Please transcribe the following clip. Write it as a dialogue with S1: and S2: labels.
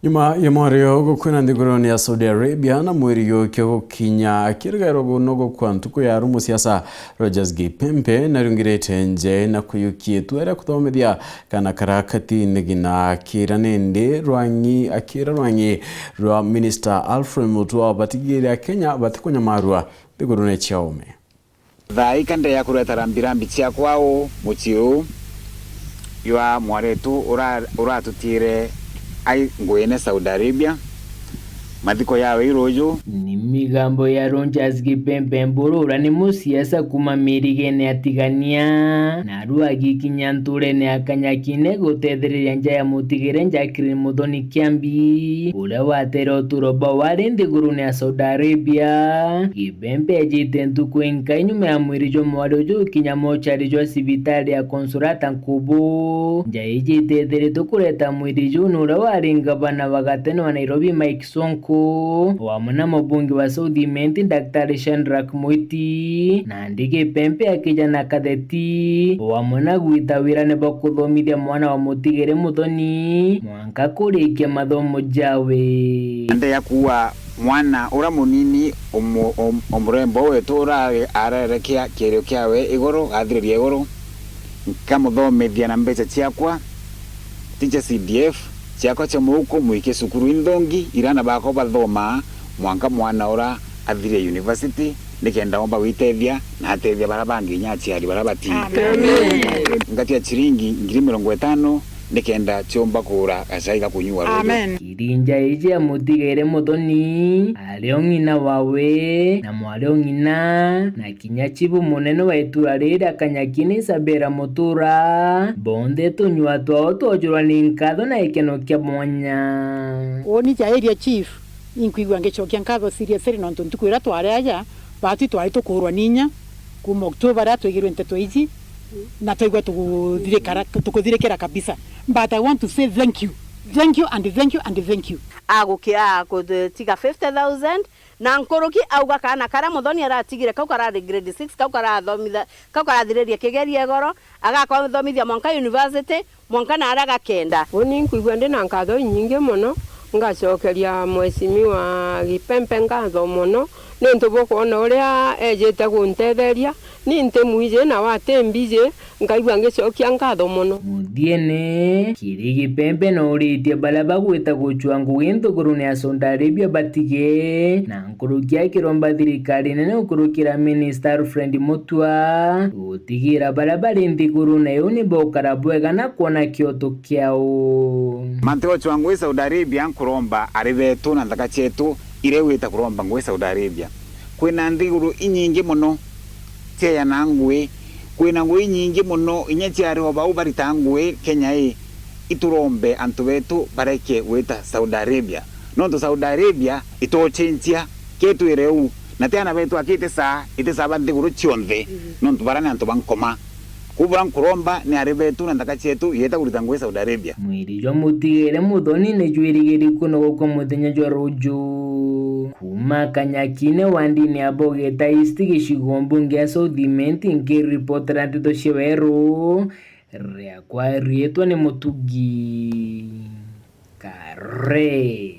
S1: Nyuma ya mwario gukwina nthiguruni ya Saudi Arabia na mwiriyo gukinya kirgairo guno kwa ntuku ya rumu siasa Rogers Gipembe na rungirete nje na kuyukie tuera kuthomithia kana karakati nigina kiranende rwangi akira rwangi rwa Minister Alfred Mutua batigire Kenya batikunya marua nthiguruni chiaume
S2: thai kande ya kuretara mbirambi cia kwao muciu ywa mwaretu uratutire ai ngoene Saudi Arabia mathiko yawe irojo
S3: ni migambo ya Rogers Gipembe mburura ni musiasa kuma mirigene atigania na ruagi kinyanture ne akanyakine gutethiriria nja ya mutigire Njakiri Muthoni Kiambi ura watero turoba warende gurune ya Saudi Arabia. Gipembe ajite ntuku inka inyuma ya mwirijo mwarojo kinyamo charijo sibitali ya Consolata Nkubu nja ijite tukureta mwirijo nura waringa bana bagatene wa Nairobi Mike Sonko wamuna mbunge wa Saudi Menti Daktari Shandrak Moiti na Gipembe akija na kadeti wamuna gwitawira ne bakuthomithia mwana wa Mutigire Muthoni mwanka kurikia mathomo jawe
S2: ande ya kuwa mwana ura munini omurembo wetu ararekia kirio kiawe igoro athiririe igoro nkamuthomithia na mbeca ciakwa ticha CDF ciakwa cia muko muike cukuru indongi irana bako bathoma mwanka mwana ura athire university nikenda omba witethia na atethia barabangi nyaciari barabati ngatia chiringi 50,000 nikenda chomba kura asaiga kunyua
S3: amen kirinja ije ya Mutigire Muthoni alio ng'ina wawe na mwario ng'ina na kinya chibu munene wa itura rira Kanyakini Sabera Mutura bonde tunywa twao twojurwa ni nkatho na ikeno kia mwanya
S4: oni ja area chief inkwigwa ngechokia nkatho seriously no ntukwira tware aja batu twari tukurwa ninya kuma October ratwigirwe nteto iji na twaigwa tukuthirekera kabisa, but I want to say thank you and thank you and thank you
S5: agukia kutiga 50,000 na nkoroki auga kana kara Muthoni aratigire kau kara grade 6 kau kara thomithia kau kara thireria kigeria goro agakorwo thomithia mwanka university mwanka na araga kenda
S6: oni nkuigwa ndina nkatho nyingi muno ngacokeria mwecimiwa Gipembe ngatho muno ni ntubukona uria ejete guntetheria ni ntemwije na watembije ngaigwa ngicokia ngatho muno
S3: muthiene kiri Gipembe no uritie balaba gwita guchwa ngugi nthugurune ya Saudi Arabia batige na nkurukia kiromba thirikari nene ukurukira Minister Alfred Mutua gutigira balaba nthigurune yo ni bokara bwega na kuona kioto kiao
S2: manteo chwangu Saudi Arabia nkuromba arivetu na ndaka chetu ire wita kuromba ngwe Saudi Arabia kwina nthiguru inyingi muno tia na ngwe kwina ngwe nyingi muno inya ciari oba ubarita ngwe Kenya iturombe antu betu bareke wita Saudi Arabia no Saudi Arabia itochenjia ketu ireu na tena betu akite sa banthiguru chionthe no tubarane antu bankoma kubura nkuromba ni aribetu na ndaka chetu yeta kurita ngwe Saudi Arabia
S3: mwirijo Mutigire Muthoni ne jwirigiri kuno goko muthenya jwa ruju kuma Kanyakine wandini abogeta isti gicigo mbunge ya Saudi Menti nkiripotera ntito ciweru ria kwa rietwa ni Mutugi Kare.